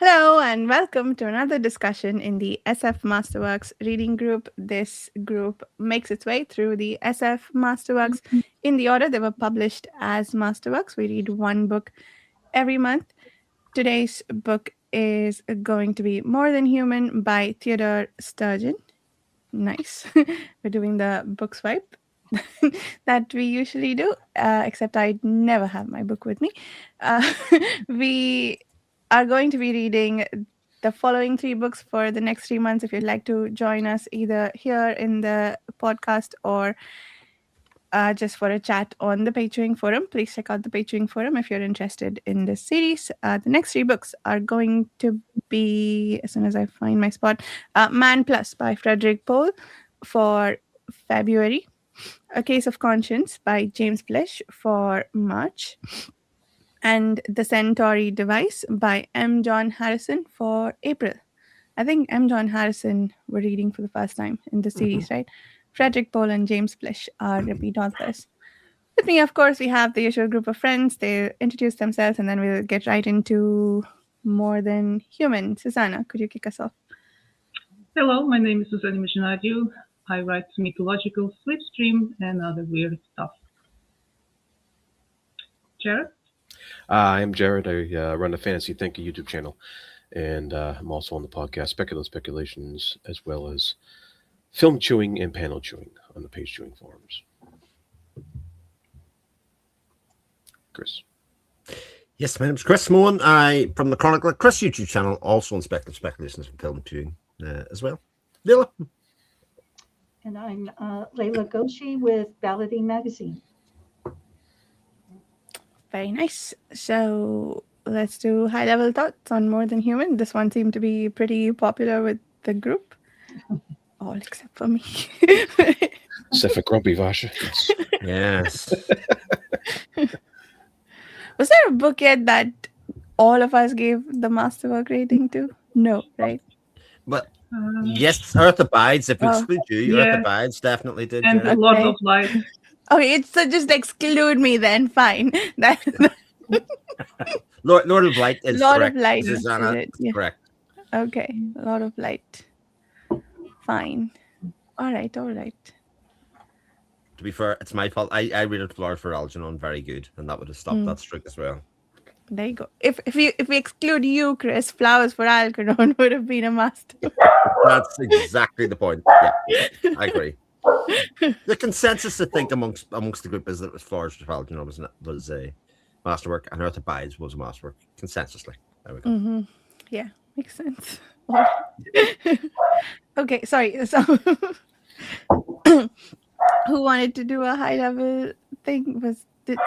Hello and welcome to another discussion in the SF Masterworks reading group. This group makes its way through the SF Masterworks in the order they were published as Masterworks. We read one book every month. Today's book is going to be More Than Human by Theodore Sturgeon. Nice. We're doing the book swipe that we usually do, except I never have my book with me. Uh, we are going to be reading the following three books for the next 3 months. If you'd like to join us either here in the podcast or just for a chat on the Patreon forum, please check out the Patreon forum if you're interested in this series. The next three books are going to be, as soon as I find my spot, Man Plus by Frederick Pohl for February, A Case of Conscience by James Flesh for March, and The Centauri Device by M. John Harrison for April. I think M. John Harrison we're reading for the first time in the series, right? Frederick Pohl and James Flesh are repeat authors. With me, of course, we have the usual group of friends. They introduce themselves and then we'll get right into More Than Human. Susanna, could you kick us off? Hello, my name is Susanna Imaginariu. I write mythological slipstream and other weird stuff. Jared? I'm Jared. I run the Fantasy Thinker YouTube channel, and I'm also on the podcast Speculative Speculations, as well as film chewing and panel chewing on the page chewing forums. Chris. Yes, my name is Chris Mohan. I from the Chronicle Chris YouTube channel, also on Speculative Speculations and film chewing as well. Lila. And I'm Layla Goshi with Balladine Magazine. Very nice. So let's do high-level thoughts on More Than Human. This one seemed to be pretty popular with the group. All except for me. Except for Grumpy Vasha. Yes. Was there a book yet that all of us gave the masterwork rating to? No, right? But yes, Earth Abides. If we exclude you, yeah. Earth Abides definitely did. And yeah. Lord of Light. Okay, so just exclude me then. Fine. Lord of Light is Lord correct. of Light. Susanna, Is it? Yeah. correct. Okay, Lord of Light. Fine. All right. To be fair, it's my fault. I read it for Algernon, very good, and that would have stopped that streak as well. There you go. If we exclude you, Chris, Flowers for Algernon would have been a master. That's exactly the point. Yeah, I agree. The consensus, I think, amongst the group is that it was Flowers for Algernon was a masterwork, and Earth Abides was a masterwork. Consensusly, there we go. Mm-hmm. Yeah, makes sense. Okay, sorry. So, who wanted to do a high level thing?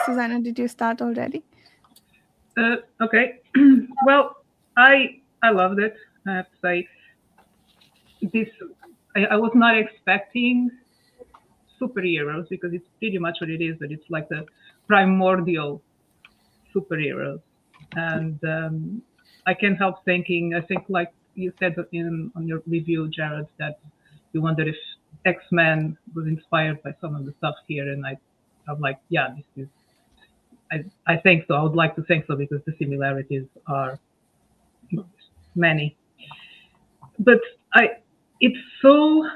Susanna? Did you start already? Okay. Well, I loved it. I have to say, I was not expecting superheroes because it's pretty much what it is. But it's like the primordial superheroes, and I can't help thinking. I think, like you said on your review, Jared, that you wondered if X-Men was inspired by some of the stuff here, and I'm like, yeah, this is. I think so. I would like to think so because the similarities are many. But it's so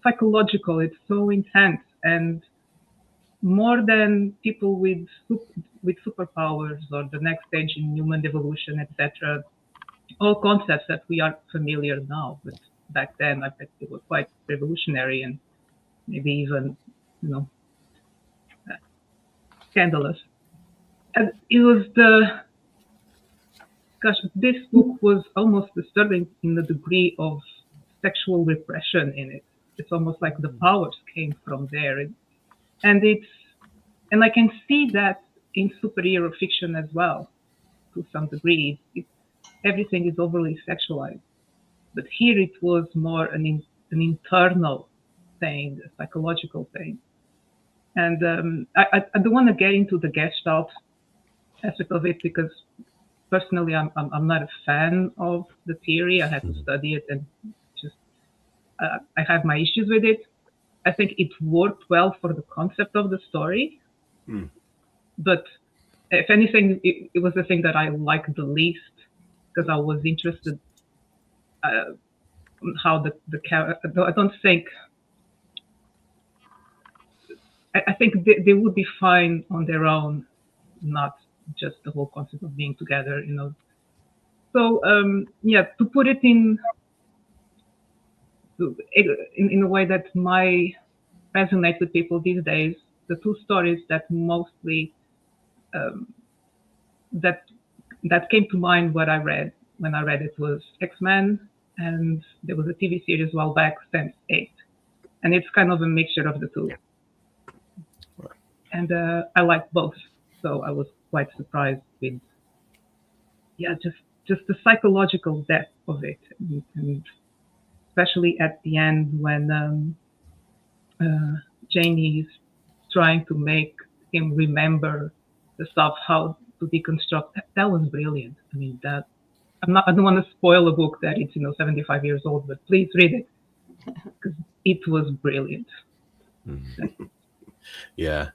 psychological. It's so intense, and more than people with superpowers or the next stage in human evolution, etc. All concepts that we are familiar now, but back then I bet they were quite revolutionary and maybe even, scandalous. And it was this book was almost disturbing in the degree of sexual repression in it. It's almost like the powers came from there, and I can see that in superhero fiction as well, to some degree. Everything is overly sexualized, but here it was more an internal thing, a psychological thing. And I don't want to get into the Gestalt aspect of it because personally I'm not a fan of the theory. I had to study it and just I have my issues with it. I think it worked well for the concept of the story, but if anything, it was the thing that I liked the least because I was interested in how the character. I don't think. I think they would be fine on their own, not just the whole concept of being together, you know. So yeah, to put it in a way that might resonate with people these days, the two stories that mostly um, that that came to mind what I read when I read it was X-Men, and there was a TV series a while back, Sense 8, and it's kind of a mixture of the two. And I like both, so I was quite surprised with just the psychological depth of it, and especially at the end when Janie is trying to make him remember the stuff, how to deconstruct. That was brilliant. I mean, that I don't want to spoil a book that it's 75 years old, but please read it because it was brilliant. Yeah,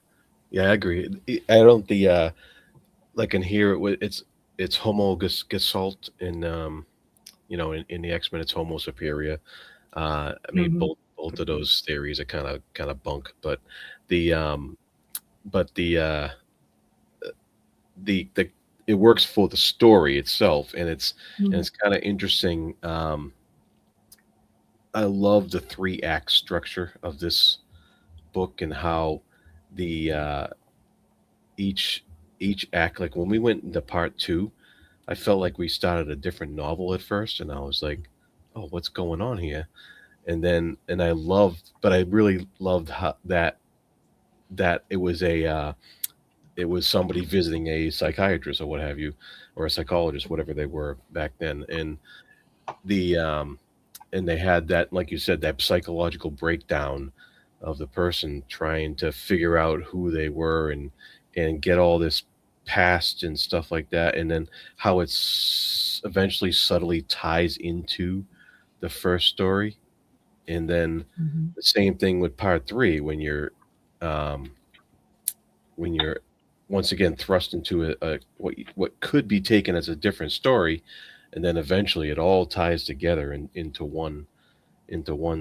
yeah, I agree. I don't like in here it's Homo Gestalt in in the X Men it's Homo Superior. I mean Hmm. both of those theories are kind of bunk, but the um but the it works for the story itself, and it's kind of interesting. I love the three act structure of this book and how the each each act, like when we went into part two, I felt like we started a different novel at first, and I was like, "Oh, what's going on here?" And I loved, but I really loved how, that it was somebody visiting a psychiatrist or what have you, or a psychologist, whatever they were back then, the and they had that, like you said, that psychological breakdown of the person trying to figure out who they were and get all this past and stuff like that, and then how it's eventually subtly ties into the first story, and then Hmm. the same thing with part three um, when you're once again thrust into a what could be taken as a different story, and then eventually it all ties together into one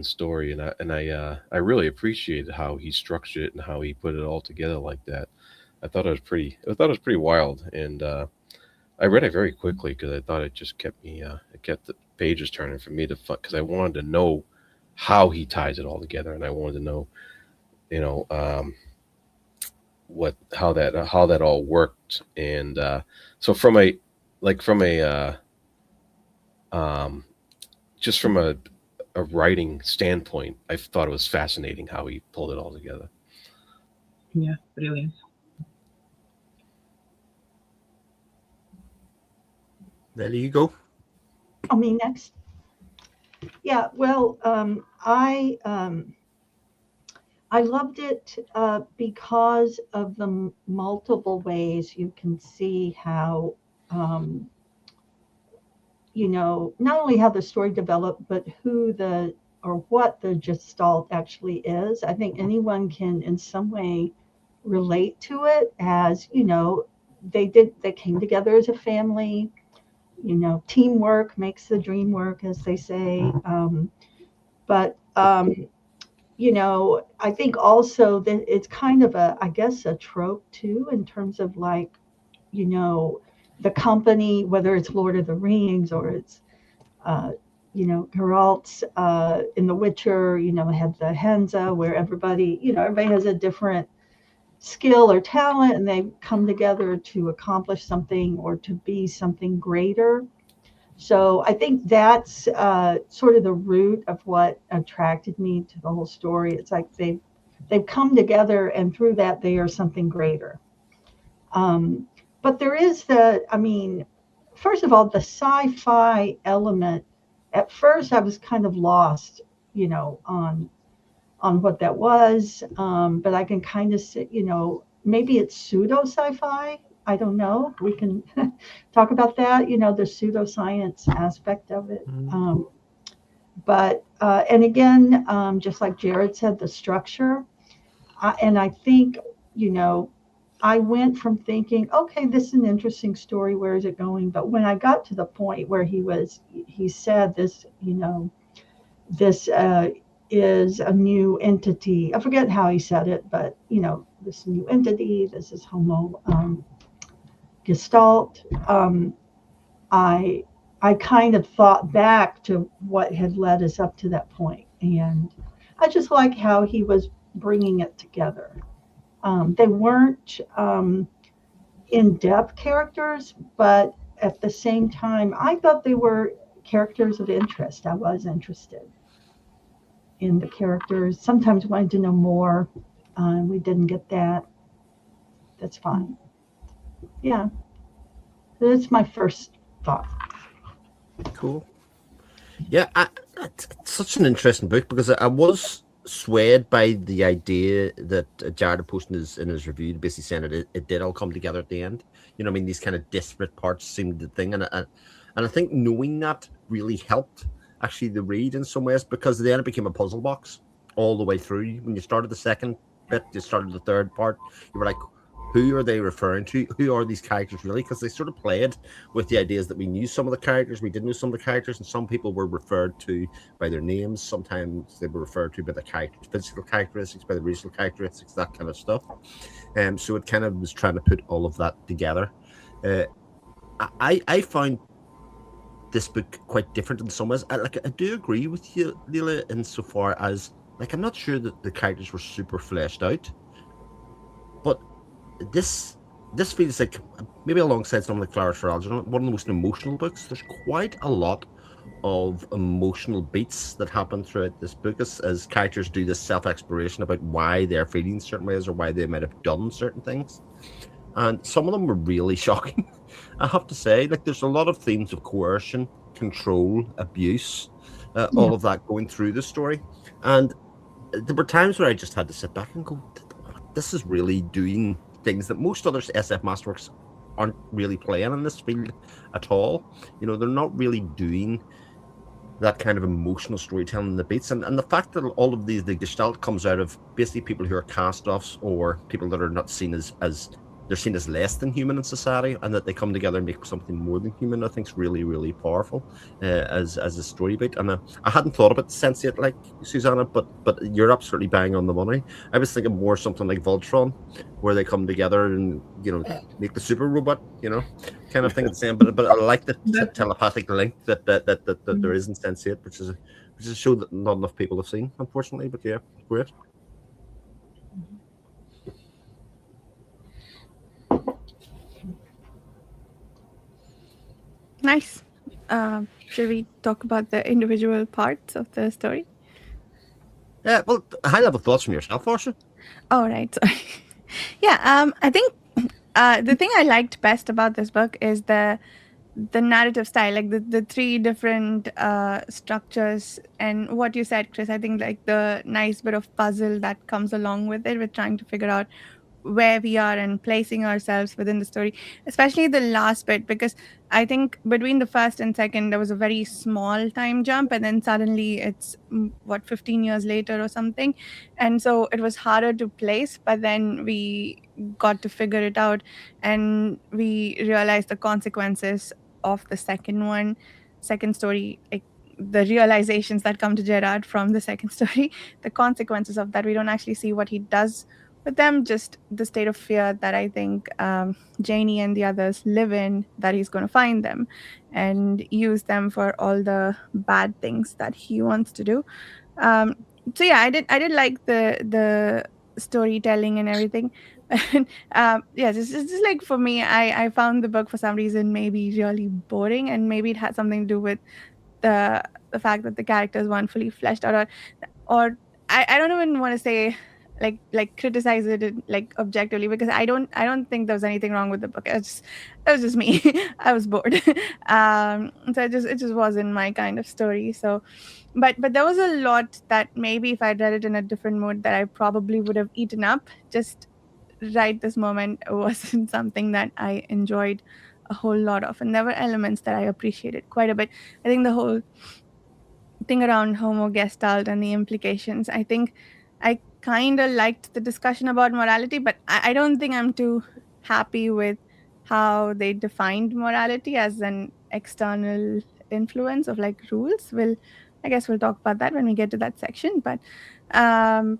story, and I really appreciated how he structured it and how he put it all together like that. I thought it was pretty wild, and I read it very quickly because I thought it just kept me it kept the pages turning for me to because I wanted to know how he ties it all together, and I wanted to know you know what how that all worked, and so from a like from a um, just from a writing standpoint, I thought it was fascinating how he pulled it all together. Yeah, brilliant. There you go. Oh, me next. Yeah, well, I loved it because of the multiple ways you can see how, um, not only how the story developed, but who the or what the gestalt actually is. I think anyone can, in some way, relate to it as, they came together as a family. Teamwork makes the dream work, as they say. But I think also that it's kind of I guess, a trope too, in terms of like, you know, the company, whether it's Lord of the Rings or it's, Geralt's in The Witcher, had the Henza where everybody has a different skill or talent and they come together to accomplish something or to be something greater. So I think that's sort of the root of what attracted me to the whole story. It's like they've come together, and through that they are something greater. Um, but there is first of all, the sci-fi element. At first, I was kind of lost, on what that was. But I can kind of see, maybe it's pseudo sci-fi. I don't know. We can talk about that, the pseudoscience aspect of it. And again, just like Jared said, the structure. And I think, you know, I went from thinking, okay, this is an interesting story. Where is it going? But when I got to the point where he said this, this is a new entity. I forget how he said it, but this new entity, this is Homo Gestalt. I I kind of thought back to what had led us up to that point, and I just like how he was bringing it together. They weren't in-depth characters, but at the same time, I thought they were characters of interest. I was interested in the characters. Sometimes wanted to know more. We didn't get that. That's fine. Yeah, that's my first thought. Cool. Yeah, it's such an interesting book because I was swayed by the idea that Jared had posted in his review, basically saying that it did all come together at the end. You know, what I mean, these kind of disparate parts seemed the thing, and I think knowing that really helped actually the read in some ways, because then it became a puzzle box all the way through. When you started the second bit, you started the third part, you were like, who are they referring to? Who are these characters really? Because they sort of played with the ideas that we knew some of the characters, we didn't know some of the characters, and some people were referred to by their names. Sometimes they were referred to by the characters' physical characteristics, by the racial characteristics, that kind of stuff. So it kind of was trying to put all of that together. I found this book quite different in some ways. I do agree with you, Leila, insofar as I'm not sure that the characters were super fleshed out, but this feels like, maybe alongside something like Flowers for Algernon, one of the most emotional books. There's quite a lot of emotional beats that happen throughout this book as characters do this self-exploration about why they're feeling certain ways or why they might have done certain things. And some of them were really shocking, I have to say. There's a lot of themes of coercion, control, abuse, all of that going through the story. And there were times where I just had to sit back and go, this is really doing things that most other SF Masterworks aren't really playing in this field at all. They're not really doing that kind of emotional storytelling in the beats. And the fact that all of the Gestalt comes out of basically people who are cast-offs or people that are not seen as they're seen as less than human in society, and that they come together and make something more than human, I think is really, really powerful as a story beat. And I hadn't thought about sensate like Susanna, but you're absolutely bang on the money. I was thinking more something like Voltron, where they come together and make the super robot, kind of thing. The same, but I like the telepathic link that there is in Sensate, which is a show that not enough people have seen, unfortunately. But yeah, great. Nice. Should we talk about the individual parts of the story? Yeah, well, high-level thoughts from yourself, Portia. Oh, right. Sorry. Yeah, I think the thing I liked best about this book is the narrative style, like the three different structures, and what you said, Chris. I think the nice bit of puzzle that comes along with it, with trying to figure out where we are and placing ourselves within the story, especially the last bit, because I think between the first and second there was a very small time jump, and then suddenly it's 15 years later or something, and so it was harder to place, but then we got to figure it out, and we realized the consequences of the second story, like the realizations that come to Gerard from the second story, the consequences of that. We don't actually see what he does with them, just the state of fear that I think Janie and the others live in, that he's going to find them and use them for all the bad things that he wants to do. So yeah, I did like the storytelling and everything. Yeah, just like for me, I found the book for some reason maybe really boring, and maybe it had something to do with the fact that the characters weren't fully fleshed out, or I don't even want to say like criticize it like objectively, because I don't think there was anything wrong with the book. It was just me. I was bored. So it just wasn't my kind of story. So but there was a lot that maybe if I'd read it in a different mood, that I probably would have eaten up. Just right this moment wasn't something that I enjoyed a whole lot of, and there were elements that I appreciated quite a bit. I think the whole thing around Homo Gestalt and the implications, I think I kind of liked the discussion about morality, but I don't think I'm too happy with how they defined morality as an external influence of like rules. I guess we'll talk about that when we get to that section. Um,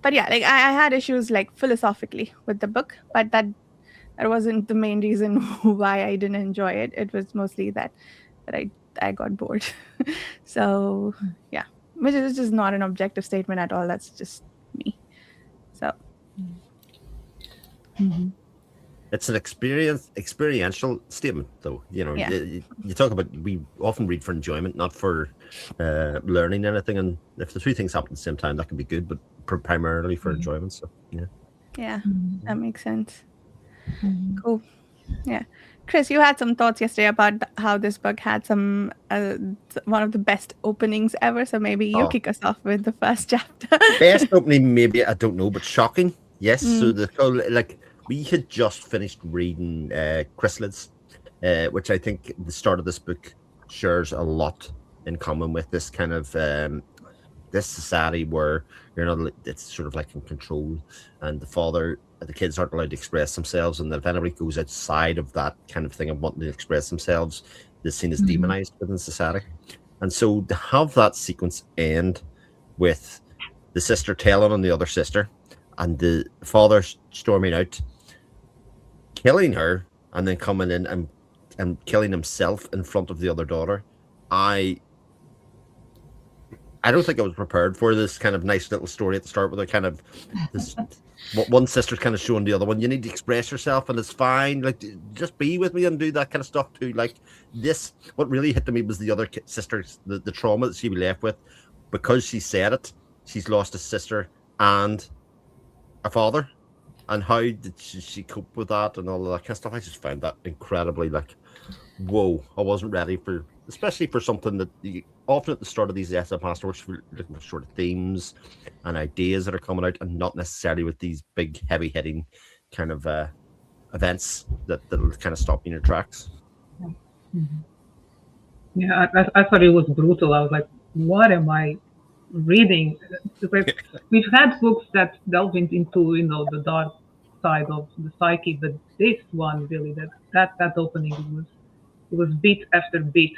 but yeah, like I had issues like philosophically with the book, but that wasn't the main reason why I didn't enjoy it. It was mostly that I got bored. So yeah, which is just not an objective statement at all. That's just me. So Mhm. It's an experiential statement, though. Yeah. You talk about, we often read for enjoyment, not for learning anything. And if the two things happen at the same time, that can be good, but primarily for enjoyment. So yeah. Yeah, Mhm. that makes sense. Mhm. Cool. Yeah. Chris, you had some thoughts yesterday about how this book had some one of the best openings ever. So maybe you Oh, kick us off with the first chapter. best opening, maybe, I don't know, but shocking. Yes. So Mm, the whole, like, we had just finished reading Chrysalids, which I think the start of this book shares a lot in common with this kind of this society where you're not, it's sort of like in control, and the kids aren't allowed to express themselves, and if anybody goes outside of that kind of thing of wanting to express themselves, they're seen as Mhm. demonized within society. And so to have that sequence end with the sister telling on the other sister, and the father storming out, killing her, and then coming in and killing himself in front of the other daughter, I I don't think I was prepared for this kind of nice little story at the start, with a kind of this, what one sister's kind of showing the other one, you need to express yourself and it's fine, like, just be with me and do that kind of stuff too. Like this, what really hit me was the other sister's, the trauma that she was left with, because she said it. She's lost a sister and a father, and how did she cope with that and all of that kind of stuff. I just found that incredibly, like, whoa, I wasn't ready for, especially for something that you often at the start of these SF Masterworks, we're looking for sort of themes and ideas that are coming out, and not necessarily with these big, heavy hitting kind of events that'll kind of stop you in your tracks. Mhm. Yeah, I thought it was brutal. I was like, what am I reading? Because we've had books that delve into, the dark side of the psyche, but this one really, that opening, it was beat after beat.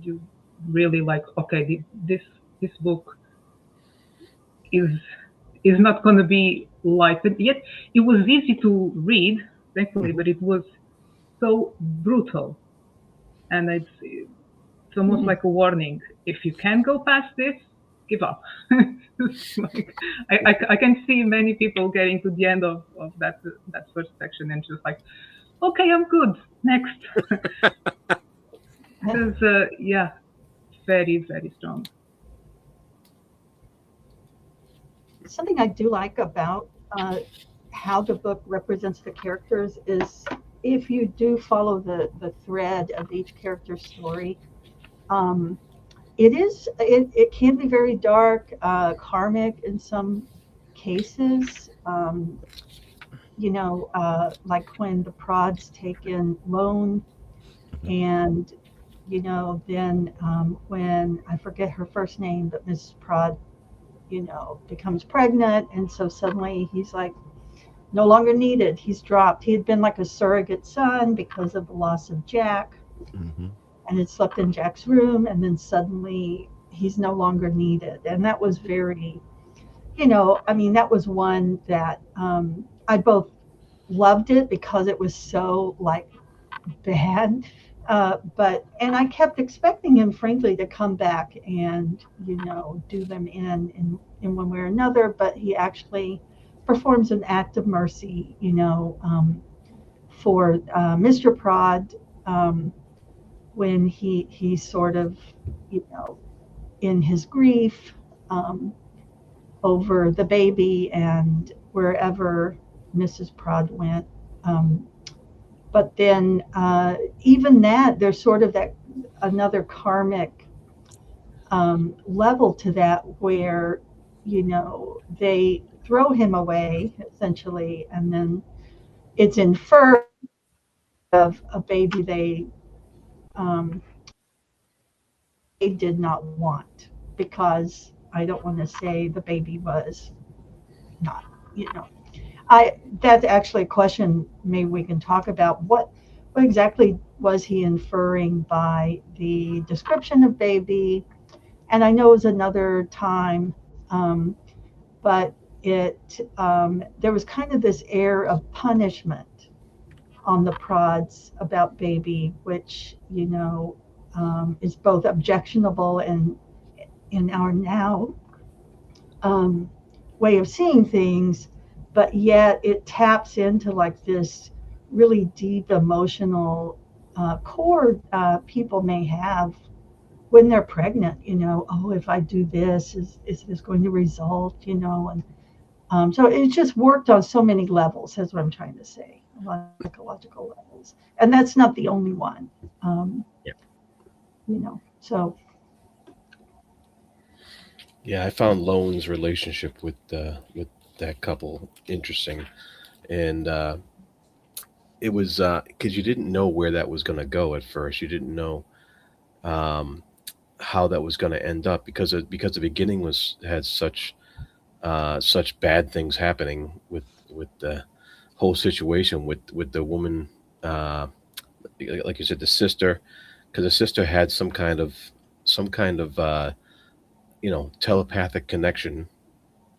You really like, okay, this book is is not going to be light, but yet it was easy to read, thankfully, Mhm. but it was so brutal, and it's almost Mhm. like a warning. If you can go past this, give up. Like, I can see many people getting to the end of that first section and just like, okay, I'm good. Next, because yeah, very very strong. Something I do like about how the book represents the characters is, if you do follow the thread of each character's story, um, it can be very dark, karmic in some cases. Like when the prods take in loan, and then when, I forget her first name, but Mrs. Prod, becomes pregnant, and so suddenly he's like no longer needed. He's dropped. He had been like a surrogate son because of the loss of Jack, Mm-hmm. and had slept in Jack's room, and then suddenly he's no longer needed. And that was very, I mean, that was one that I both loved it because it was so like bad, and I kept expecting him, frankly, to come back and do them in one way or another. But he actually performs an act of mercy, for Mr. Prod, um, when he sort of, you know, in his grief, um, over the baby and wherever Mrs. Prod went. Um, but then even that, there's sort of that another karmic level to that, where they throw him away essentially, and then it's inferred of a baby um, they did not want, because I don't want to say the baby was not, you know. That's actually a question maybe we can talk about. What exactly was he inferring by the description of baby? And I know it was another time, um, but there was kind of this air of punishment on the prods about baby, which is both objectionable and in our now um, way of seeing things, but yet it taps into like this really deep emotional core people may have when they're pregnant. Oh, if I do this, is this going to result? And so it just worked on so many levels. That's what I'm trying to say. A lot of psychological levels, and that's not the only one. Yeah. So Yeah, I found Lone's relationship with that couple interesting, and it was because you didn't know where that was going to go at first. You didn't know um, how that was going to end up because the beginning was had such bad things happening with the whole situation with the woman, uh, like you said, the sister, because the sister had some kind of telepathic connection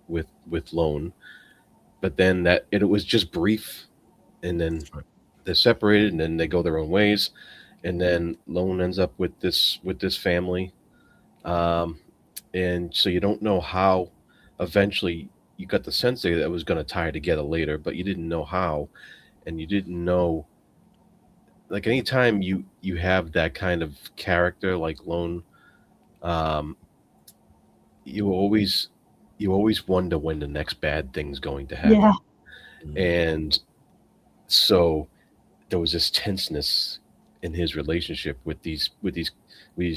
with Lone, but then that it was just brief, and then they're separated, and then they go their own ways, and then Lone ends up with this family, um, and so you don't know how. Eventually, you got the sense that it was going to tie together later, but you didn't know how, and you didn't know. Like anytime you have that kind of character like Lone, um, you always you always wonder when the next bad thing's going to happen, yeah, and so there was this tenseness in his relationship with these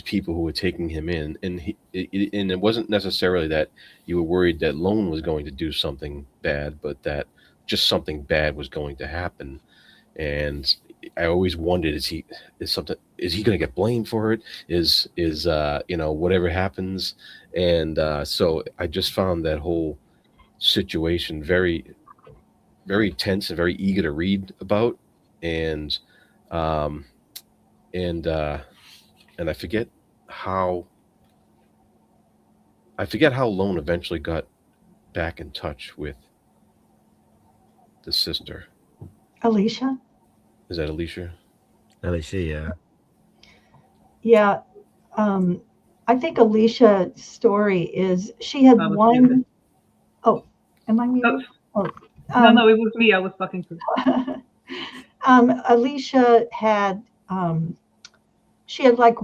people who were taking him in, and and it wasn't necessarily that you were worried that Lone was going to do something bad, but that just something bad was going to happen. And I always wondered, is he going to get blamed for it? Is whatever happens? And so I just found that whole situation very very tense and very eager to read about, and um, and uh, and how I forget how Lone eventually got back in touch with the sister. Alicia. Is that Alicia? At least she, Yeah, um, I think Alicia's story is she had I was muted. one. Oh, am I Oh, muted? Oh, no, um, no, it was me. I was talking to. Alicia had she had like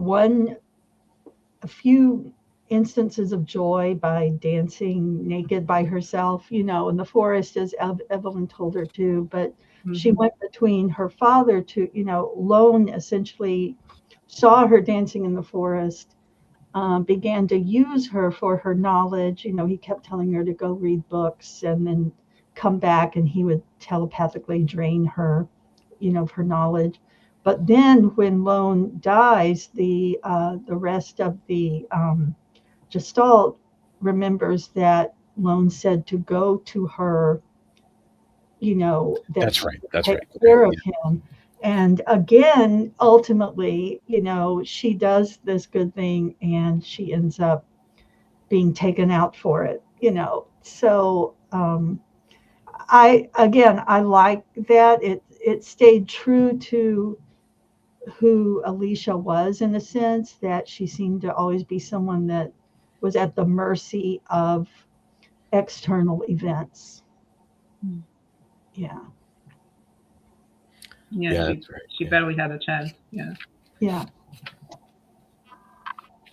a few instances of joy by dancing naked by herself, in the forest, as Evelyn told her to. But she Hmm. went between her father to, Lone essentially saw her dancing in the forest, began to use her for her knowledge. He kept telling her to go read books and then come back, and he would telepathically drain her, of her knowledge. But then when Lone dies, the rest of the Gestalt remembers that Lone said to go to her, that That's she right. would That's take right. Okay. care of Yeah. him. And again, ultimately, she does this good thing and she ends up being taken out for it. So I like that it stayed true to who Alicia was, in a sense that she seemed to always be someone that was at the mercy of external events. Yeah, Yeah, Yeah, she that's right. she Yeah. barely had a chance. Yeah. yeah,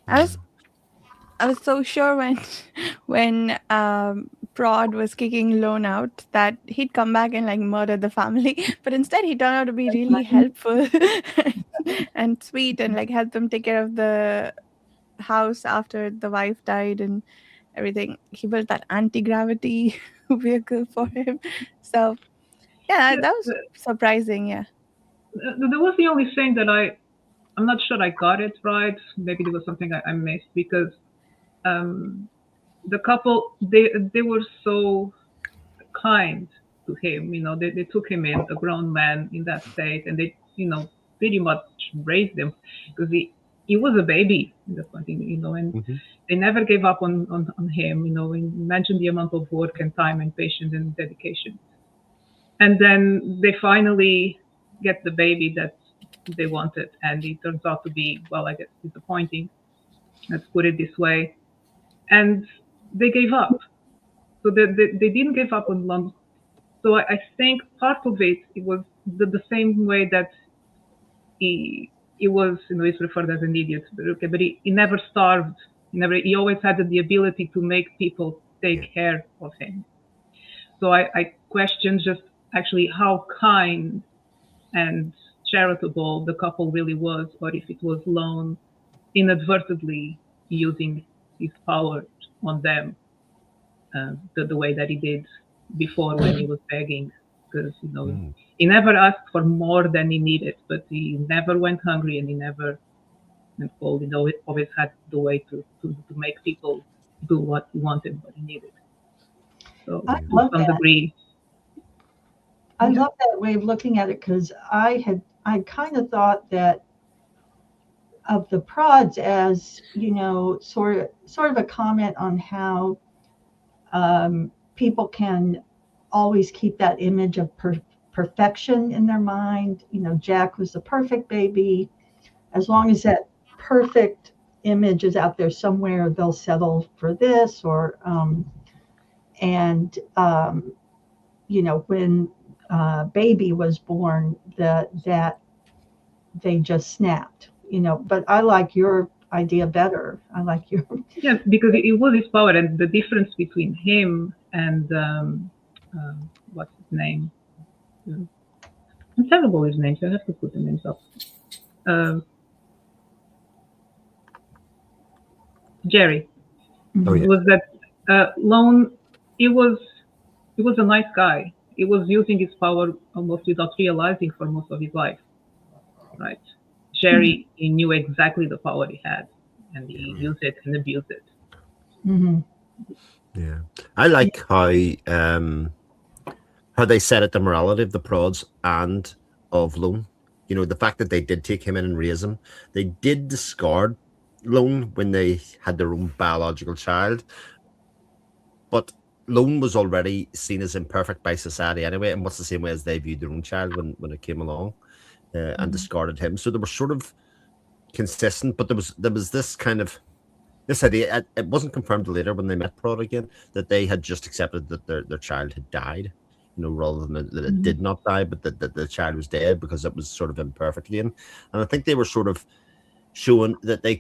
I was I was so sure when when Prod was kicking Lone out that he'd come back and like murder the family, but instead he turned out to be really helpful and sweet and like help them take care of the house after the wife died and everything. He built that anti-gravity vehicle for him. So yeah, Yeah, that was surprising. Yeah. there was the only thing that I'm not sure I got it right. Maybe there was something I missed because um, the couple they were so kind to him. They took him in, a grown man in that state, and they, pretty much raised him because he was a baby in the point, and they never gave up on him. Imagine the amount of work and time and patience and dedication. And then they finally get the baby that they wanted, and it turns out to be, well, I guess, disappointing. Let's put it this way. And they gave up. So they didn't give up on London. So I think part of it was the same way that he was, he's referred as an idiot, but he never starved. He always had the ability to make people take care of him. So I question just actually how kind and charitable the couple really was, or if it was Lone inadvertently using his power on them the way that he did before when he was begging, because he never asked for more than he needed, but he never went hungry, and he never went cold. He always had the way to make people do what he wanted, what he needed. So I to love some that. degree, I love that way of looking at it, because I kind of thought that of the prods as, sort of a comment on how people can always keep that image of perfection in their mind. Jack was the perfect baby. As long as that perfect image is out there somewhere, they'll settle for this. Or when baby was born, that they just snapped. But I like your idea better. I like your yeah, because it was his power, and the difference between him and what's his name? I'm terrible with names. I have to put the names up. Jerry. Oh, yeah. Was that Lone? He was a nice guy. He was using his power almost without realizing for most of his life, right? Jerry, he knew exactly the power he had, and he used it and abused it. Yeah, I like how they set it, the morality of the prods and of Lone. The fact that they did take him in and raise him. They did discard Lone when they had their own biological child, but Lone was already seen as imperfect by society anyway, and much the same way as they viewed their own child when it came along, and discarded him. So they were sort of consistent, but there was this kind of this idea. It wasn't confirmed later when they met Prod again that they had just accepted that their child had died, rather than that it did not die, but that the child was dead because it was sort of imperfect again. And I think they were sort of showing that they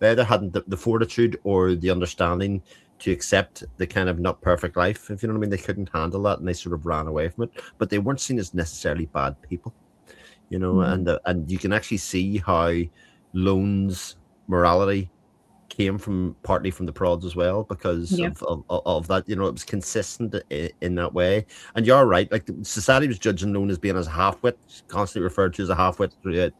either hadn't the fortitude or the understanding to accept the kind of not perfect life, if you know what I mean. They couldn't handle that, and they sort of ran away from it. But they weren't seen as necessarily bad people, and you can actually see how Lone's morality came partly from the prods as well, because of that. It was consistent in that way. And you're right, like society was judging Lone as being as a half-wit, constantly referred to as a half-wit throughout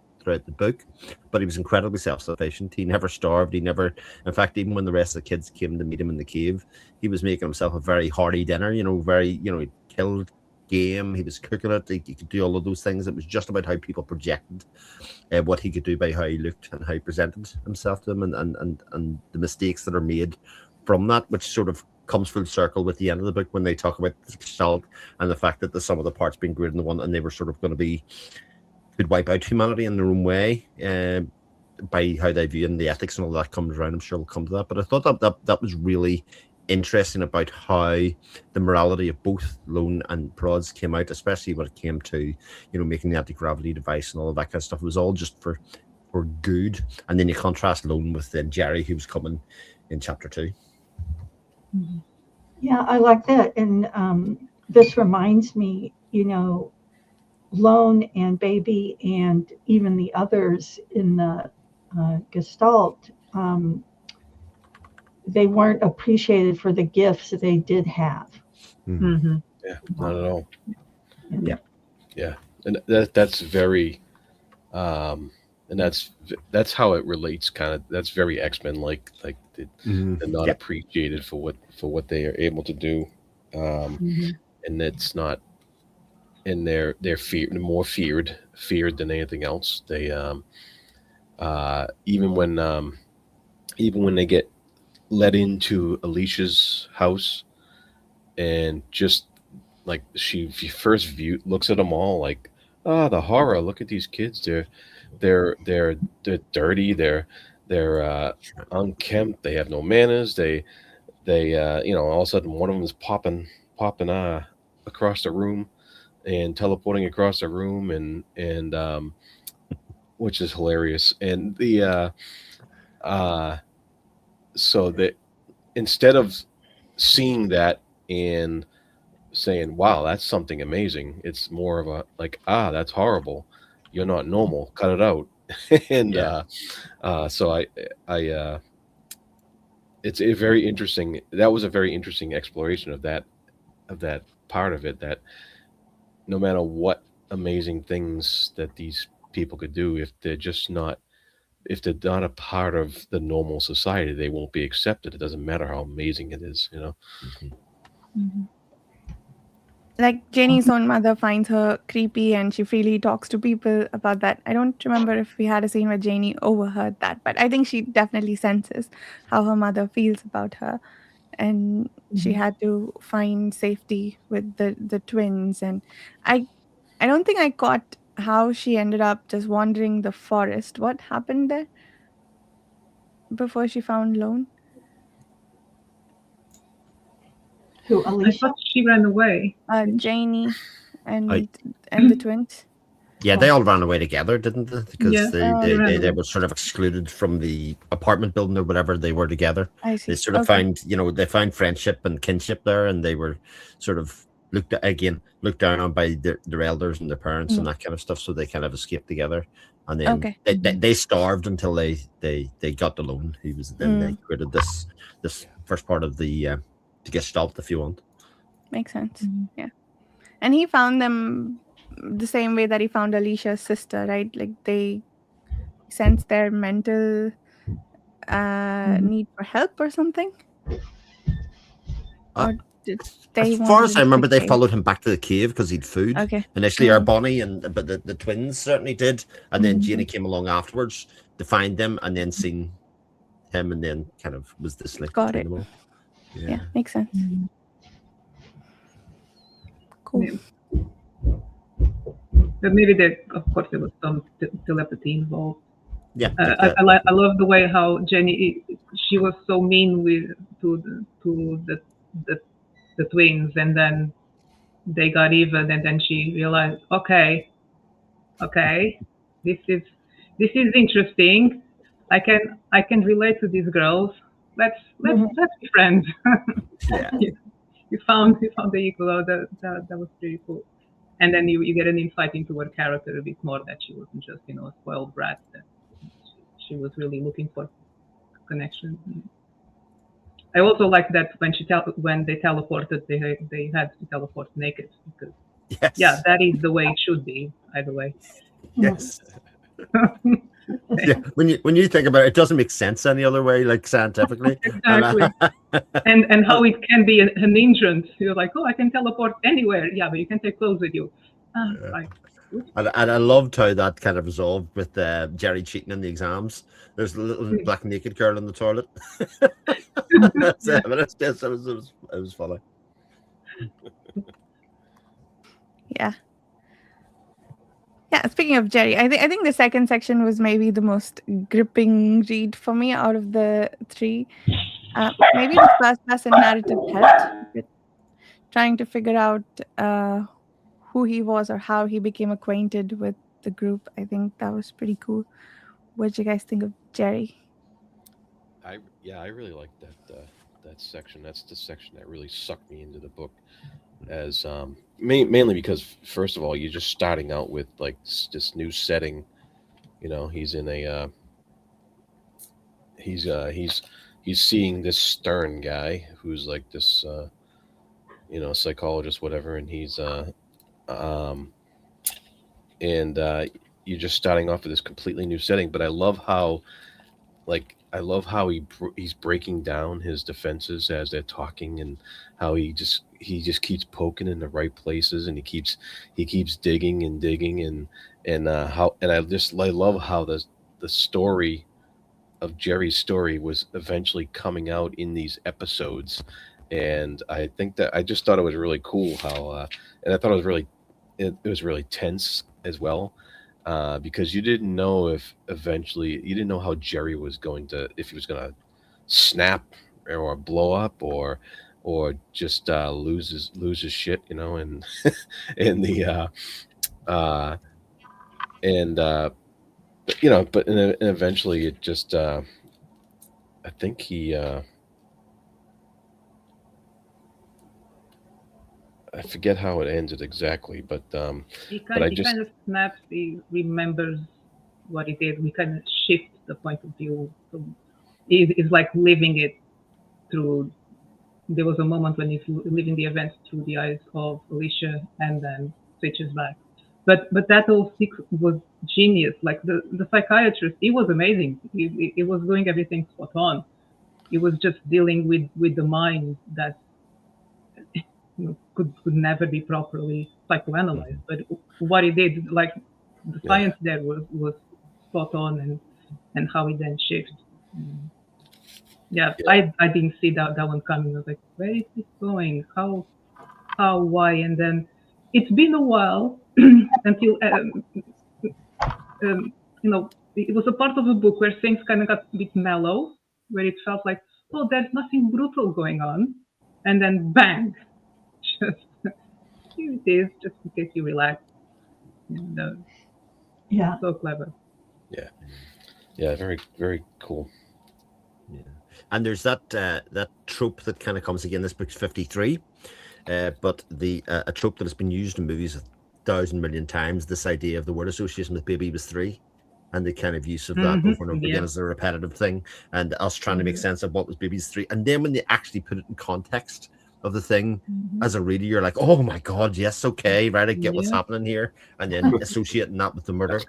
the book, but he was incredibly self-sufficient. He never starved. In fact, even when the rest of the kids came to meet him in the cave, he was making himself a very hearty dinner, he killed game, he was cooking it, he could do all of those things. It was just about how people projected what he could do by how he looked and how he presented himself to them, and the mistakes that are made from that, which sort of comes full circle with the end of the book when they talk about the Gestalt and the fact that the sum of the parts being greater than the one, and they were sort of going to could wipe out humanity in their own way, by how they view, and the ethics and all that comes around. I'm sure we'll come to that. But I thought that was really interesting about how the morality of both Lone and Prods came out, especially when it came to making the anti-gravity device and all of that kind of stuff. It was all just for good. And then you contrast Lone with Jerry, who was coming in chapter 2. Yeah, I like that. And this reminds me, Lone and Baby and even the others in the Gestalt, they weren't appreciated for the gifts that they did have. Yeah, not at all. Yeah, and that's very, and that's how it relates. Kind of, that's very X-Men like they're not appreciated for what they are able to do. and it's not. And they're more feared than anything else. They even when they get let into Alicia's house, and just like she first looks at them all like, ah, the horror. Look at these kids. They're dirty. They're unkempt. They have no manners. They all of a sudden one of them is popping across the room and teleporting across the room, and which is hilarious. And the uh so that instead of seeing that and saying, wow, that's something amazing, it's more of a like, ah, that's horrible, you're not normal, cut it out. And Yeah. so I it's a very interesting, that was a very interesting exploration of that part of it, that no matter what amazing things that these people could do, if they're not a part of the normal society, they won't be accepted. It doesn't matter how amazing it is, you know. Mhm. Mhm. Like Janie's own mother finds her creepy and she freely talks to people about that. I don't remember if we had a scene where Janie overheard that, but I think she definitely senses how her mother feels about her. And she had to find safety with the twins. And I I don't think I caught how she ended up just wandering the forest. What happened there before she found Lone? Who, I Alicia? thought she ran away. Janie I, and the twins. yeah, they all ran away together, didn't they? Because Yeah, Oh, they ran they away. were sort of excluded from the apartment building or whatever they were together. I They see. sort of Okay. they found friendship and kinship there, and they were sort of looked down on by their elders and their parents and Mm. that kind of stuff. So they kind of escaped together, and then Okay. they starved until they got the loan. He was then they Mm. created this first part of the Gestalt, if you want. Makes sense. Mhm. Yeah. And he found them the same way that he found Alicia's sister, right? Like they sense their mental need for help or something? Uh, Or did As they want far to as I leave the remember, they cave? followed him back to the cave because he'd food. Okay. Initially, our Mm. Bonnie but the twins certainly did, and then Mhm. Janie came along afterwards to find them, and then seen him, and then kind of was this link Got between it. them all. Yeah, Yeah, makes sense. Mhm. Cool. Yeah. But maybe of course, there was some telepathy involved. yeah. I love the way how Jenny, she was so mean to the twins, and then they got even, and then she realized, okay, this is interesting. I can relate to these girls. Let's be friends. Yeah, you found the equal. That was pretty cool. And then you get an insight into her character a bit more, that she wasn't just a spoiled brat. That she was really looking for connection. I also like that when they teleported, they had to teleport naked, because yeah, yes, that is the way it should be. Either way. yes. Yeah, when you think about it, it doesn't make sense any other way, like scientifically. And Exactly. And how it can be an hindrance. You're like, oh, I can teleport anywhere. Yeah, but you can take clothes with you. Right. Oops. and I loved how that kind of resolved with Jerry cheating in the exams. There's a little black naked girl in the toilet. That's Yeah. but it's just, it was funny. Yeah. Yeah. Speaking of Jerry, I think the second section was maybe the most gripping read for me out of the three. Maybe the first person narrative helped with trying to figure out who he was or how he became acquainted with the group. I think that was pretty cool. What did you guys think of Jerry? I really like that section. That's the section that really sucked me into the book, as mainly because first of all, you're just starting out with like this new setting. You know, he's in a he's seeing this stern guy who's like this psychologist, whatever, and he's um and you're just starting off with this completely new setting. But I love how like I love how he's breaking down his defenses as they're talking, and how he just keeps poking in the right places, and he keeps digging and digging, and how and I love how the story of Jerry's story was eventually coming out in these episodes, and I think that I just thought it was really cool how, and I thought it was really tense as well, because you didn't know if eventually you didn't know how Jerry was going to if he was going to snap or blow up or just lose his shit, and and the uh and but eventually it just I think he I forget how it ended exactly, but He but I he just kind of snaps. He remembers what he did. We kind of shift the point of view. So he's like living it through. There was a moment when he's living the events through the eyes of Alicia, and then switches back. But that whole sequence was genius. Like the psychiatrist, he was amazing. He was doing everything spot on. He was just dealing with the mind that could never be properly psychoanalyzed. But what he did, like the yeah science there was spot on, and how he then shifts. Mm. Yeah, yeah I didn't see that one coming. I was like, where is this going? Why? And then it's been a while until it was a part of the book where things kind of got a bit mellow, where it felt like, oh, there's nothing brutal going on, and then bang, just here it is, just in case you relax. And, Yeah. so clever. yeah yeah very very cool. Yeah. And there's that trope that kind of comes again. This book's 53, but a trope that has been used in movies 1,000,000,000 times. This idea of the word association with baby was 3, and the kind of use of that over and over again Yeah. as a repetitive thing, and us trying to make sense of what was baby's 3. And then when they actually put it in context of the thing, as a reader, you're like, oh my god, yes, okay, right, I get what's Yeah. happening here, and then associating that with the murder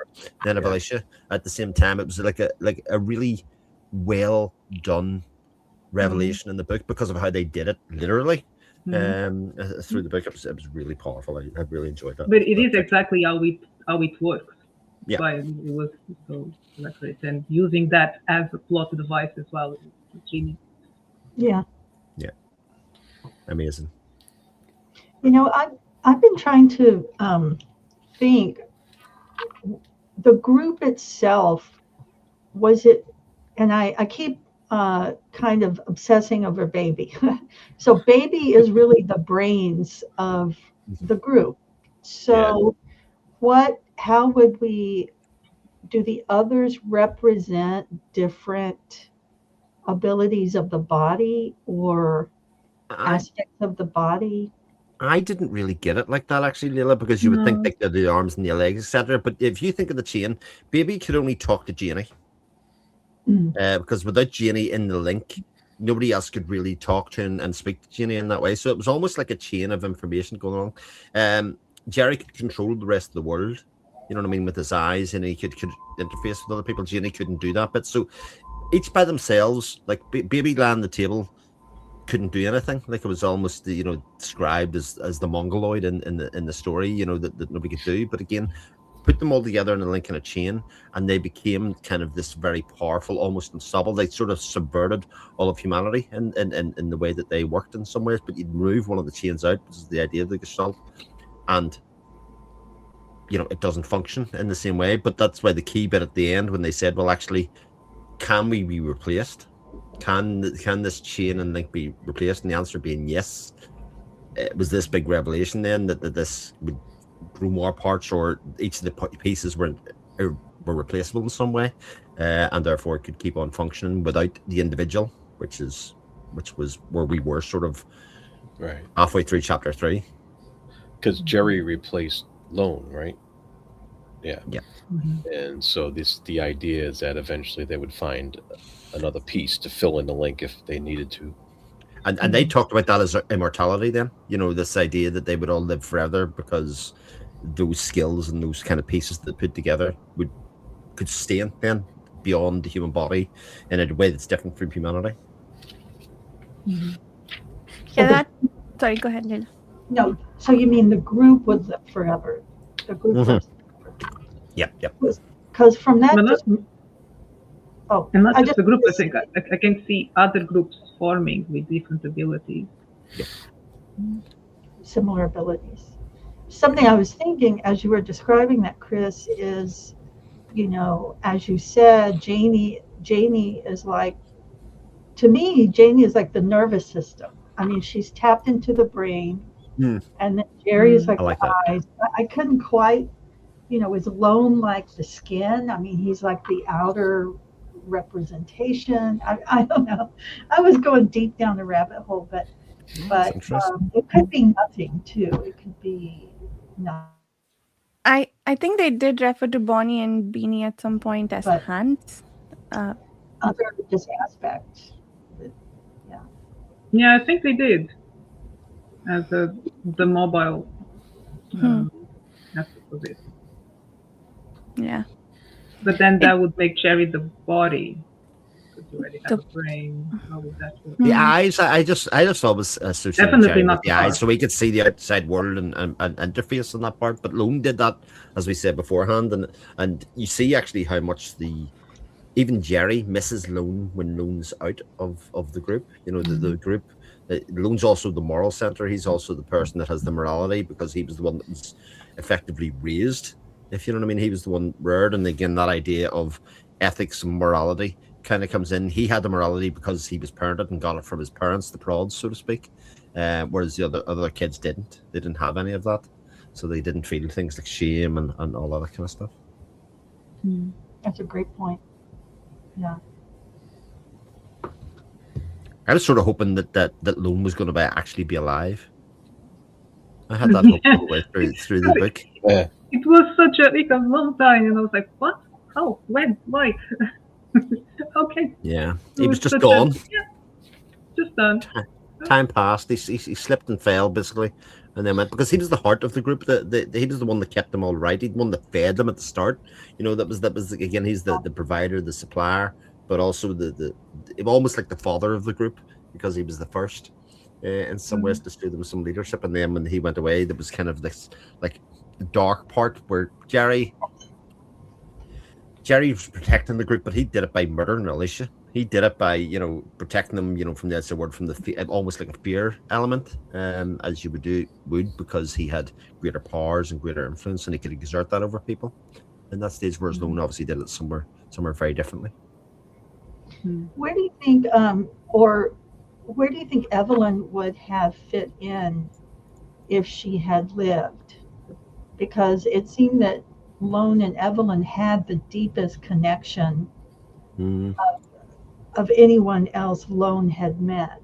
then of Yeah. Alicia at the same time. It was like a really well done revelation in the book because of how they did it literally through the book. It was really powerful. I really enjoyed that. But it is exactly how it works. Yeah. Why it was so accurate, and using that as a plot device as well. It's genius. Yeah. Amazing. I've been trying to think. The group itself, was it? And I keep kind of obsessing over baby. So baby is really the brains of the group. So how would do the others represent different abilities of the body or aspects of the body? I didn't really get it like that, actually, Leila, because you would think like the arms and the legs, etc. But if you think of the chain, baby could only talk to Janie. Because without Janie in the link, nobody else could really talk to and speak to Janie in that way. So it was almost like a chain of information going on. Jerry could control the rest of the world, you know what I mean, with his eyes, and he could interface with other people. Janie couldn't do that. But so each by themselves, like baby lay on the table, couldn't do anything. Like it was almost described as the mongoloid in the story, that nobody could do. But again, put them all together in a link in a chain, and they became kind of this very powerful, almost unstoppable. They sort of subverted all of humanity in the way that they worked in some ways. But you'd remove one of the chains out, which is the idea of the Gestalt, and it doesn't function in the same way. But that's why the key bit at the end, when they said, well, actually, can we be replaced? Can this chain and link be replaced? And the answer being yes. It was this big revelation then that this would grow more parts, or each of the pieces were replaceable in some way, and therefore it could keep on functioning without the individual, which was where we were sort of Right. halfway through chapter 3. Because Jerry replaced Lone, right? Yeah. Yeah. And so the idea is that eventually they would find another piece to fill in the link if they needed to. And they talked about that as immortality then, this idea that they would all live forever because those skills and those kind of pieces that put together could sustain then beyond the human body in a way that's different from humanity. Yeah, that. Sorry, go ahead, Lila. No, so you mean the group would live forever? The group Mhm. lives Yep. because from that. But not, Oh, and not I just the group. I think I can see other groups forming with different abilities. similar abilities. Something I was thinking as you were describing that, Chris, is, as you said, Janie is like, to me, Janie is like the nervous system. I mean, she's tapped into the brain, and then Jerry is like I like the that. eyes. I couldn't quite, is Lone like the skin? I mean, he's like the outer representation. I don't know. I was going deep down the rabbit hole, but Interesting. it could be nothing too. It could be nothing. I think they did refer to Bonnie and Beanie at some point as But- hands. Other just aspects. Yeah, I think they did as the mobile aspect of it. Yeah. But then that would make Jerry the body. Because you already have a brain. How would that work? The eyes, I just thought it was associated Definitely Jerry with not the the eyes, heart. so we could see the outside world and interface on that part. But Lone did that, as we said beforehand, and you see actually how much even Jerry misses Lone when Lone's out of the group. The group. Lone's also the moral center. He's also the person that has the morality because he was the one that was effectively raised. If you know what I mean, he was the one reared, and again, that idea of ethics and morality kind of comes in. He had the morality because he was parented and got it from his parents, the prods, so to speak. Whereas the other kids didn't. They didn't have any of that, so they didn't feel things like shame and all that kind of stuff. That's a great point. Yeah. I was sort of hoping that Lone was going to actually be alive. I had that hope all the way through the book. Yeah. It was such a long time, and I was like, what? How? When? Why? Okay. Yeah, It he was just such gone. Just done. Time passed. He slipped and fell basically, and then went because he was the heart of the group. He was the one that kept them all right. He's the one that fed them at the start. That was again. He's the provider, the supplier, but also the almost like the father of the group because he was the first. In some ways, to show them some leadership, and then when he went away, there was kind of this like dark part where Jerry was protecting the group, but he did it by murdering Alicia. He did it by protecting them, from the outside world, from the almost like a fear element, as you would because he had greater powers and greater influence, and he could exert that over people. And that stage, whereas Lone obviously did it somewhere very differently. Where do you think, where do you think Evelyn would have fit in if she had lived? Because it seemed that Lone and Evelyn had the deepest connection of anyone else Lone had met.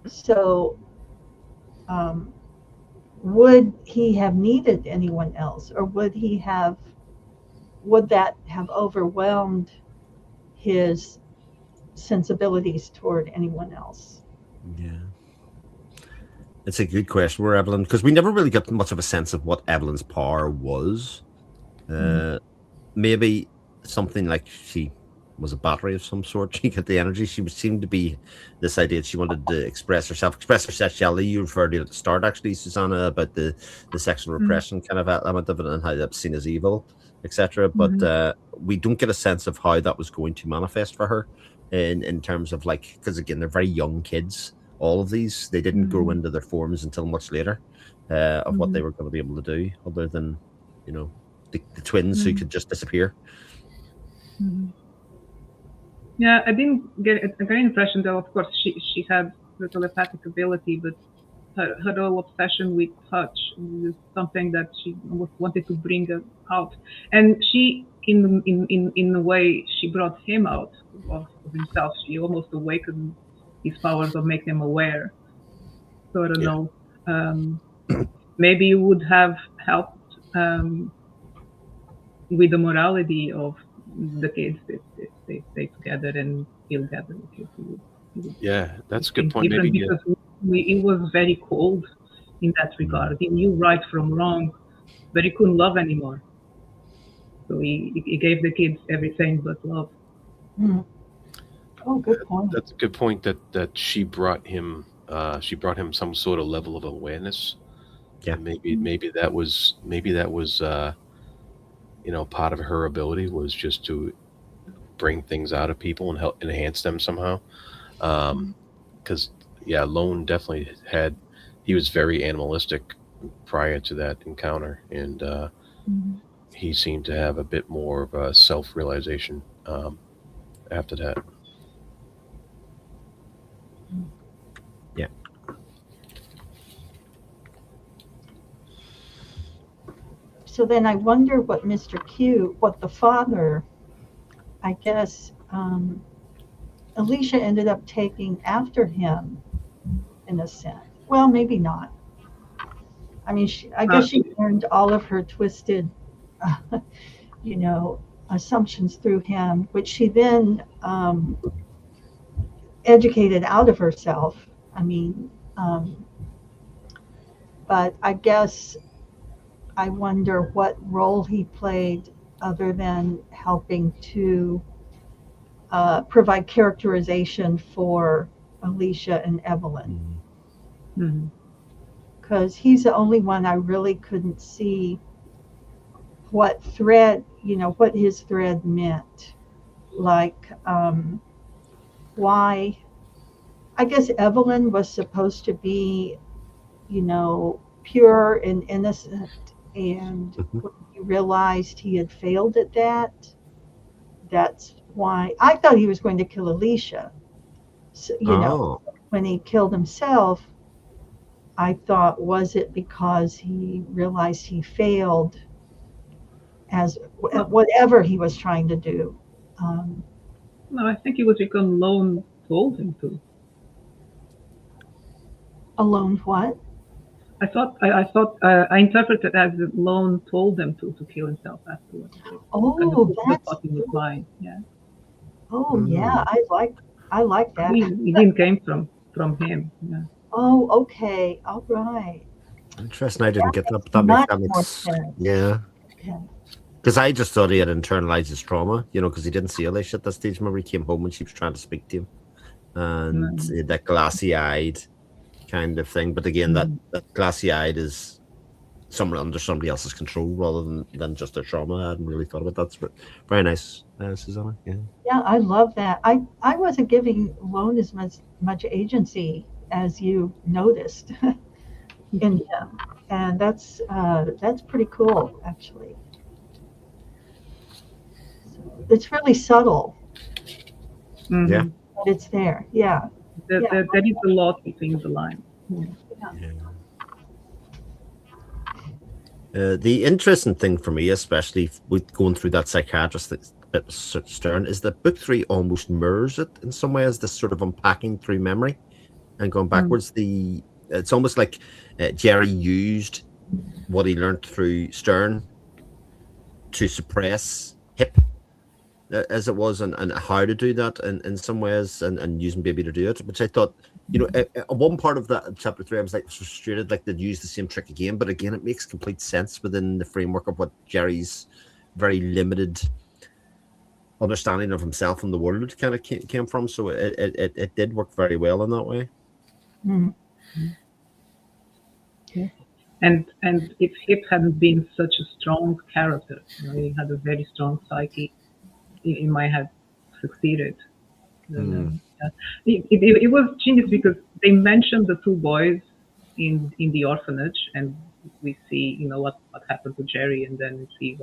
So, would he have needed anyone else, or would that have overwhelmed his sensibilities toward anyone else? Yeah. It's a good question where Evelyn, because we never really got much of a sense of what Evelyn's power was. Maybe something like she was a battery of some sort. She got the energy. She seemed to be this idea that she wanted to express her sexuality. You referred to it at the start, actually, Susanna, about the sexual repression kind of element of it and how that's seen as evil, etc. But we don't get a sense of how that was going to manifest for her in terms of because again, they're very young kids. All of these, they didn't grow into their forms until much later of what they were going to be able to do, other than the twins who could just disappear. Yeah, I didn't get a great impression though. Of course, she had the telepathic ability, but her whole obsession with touch is something that she almost wanted to bring out. And she, in a way, she brought him out of himself. She almost awakened his powers of making him aware. So I don't know. Maybe it would have helped with the morality of the kids if they stay together and feel together. Yeah, that's a good point. Different Maybe because it was very cold in that regard. He knew right from wrong, but he couldn't love anymore. So he gave the kids everything but love. Hmm. Oh, good point. That's a good point. That she brought him. She brought him some sort of level of awareness. Yeah. And maybe that was part of her ability was just to bring things out of people and help enhance them somehow. Because Lone definitely had. He was very animalistic prior to that encounter, and Mhm. he seemed to have a bit more of a self-realization after that. Yeah. So then I wonder what Mr. Q, what the father, I guess, Alicia ended up taking after him in a sense. Well, maybe not. I mean, I guess she learned all of her twisted, uh, you know, assumptions through him, which she then educated out of herself. I mean, but I guess I wonder what role he played other than helping to provide characterization for Alicia and Evelyn. Mhm. Because he's the only one I really couldn't see what thread, what his thread meant. Like, why? I guess Evelyn was supposed to be, pure and innocent. And Mhm. when he realized he had failed at that, that's why I thought he was going to kill Alicia. So, Oh. when he killed himself, I thought, was it because he realized he failed as Well, whatever he was trying to do? Um, no, I think it was because Lone told him to. Alone what? I interpreted as that Lone told them to kill himself afterwards. It kind of Oh, put the that's thought in his mind. Yeah, oh yeah, I like that. it didn't came from him. Yeah. Oh, okay, all right. Interesting. I didn't get that. Much That more makes sense. yeah. Okay. Because I just thought he had internalized his trauma, because he didn't see Alicia at that stage. Remember, he came home when she was trying to speak to him, and Mm. he had that glassy-eyed kind of thing. But again, that, Mhm. that glassy-eyed is someone under somebody else's control rather than just their trauma. I hadn't really thought about that. But very nice, Susanna. Yeah. Yeah, I love that. I wasn't giving Lone as much agency as you noticed in him, and that's pretty cool, actually. So it's really subtle, Yeah. Mhm. but it's there. Yeah, yeah, There is a lot between the lines. Yeah. yeah. The interesting thing for me, especially with going through that psychiatrist bit with Stern, is that book 3 almost mirrors it in some ways. This sort of unpacking through memory and going Mm. backwards. It's almost like Jerry used what he learned through Stern to suppress Hip, as it was, and how to do that in some ways, and using Baby to do it, which I thought, one part of that chapter 3, I was like frustrated, like they'd use the same trick again, but again, it makes complete sense within the framework of what Jerry's very limited understanding of himself and the world kind of came from. So it did work very well in that way. Mm. Yeah. And if Hip hadn't been such a strong character, he had a very strong psyche, he might have succeeded. Yeah. It was genius because they mentioned the two boys in the orphanage, and we see what happened to Jerry, and then we see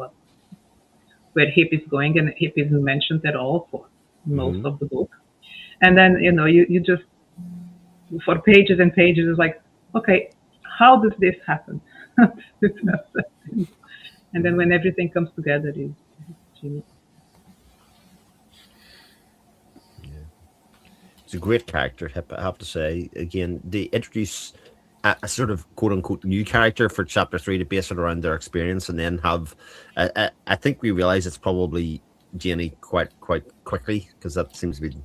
where Hip is going, and Hip isn't mentioned at all for most Mhm. of the book. And then you just for pages and pages it's like, okay, how does this happen? And then when everything comes together, it's genius. It's a great character, I have to say. Again, they introduce a sort of quote unquote new character for chapter 3 to base it around their experience, and then have. I think we realize it's probably Janie quite quickly, because that seems to be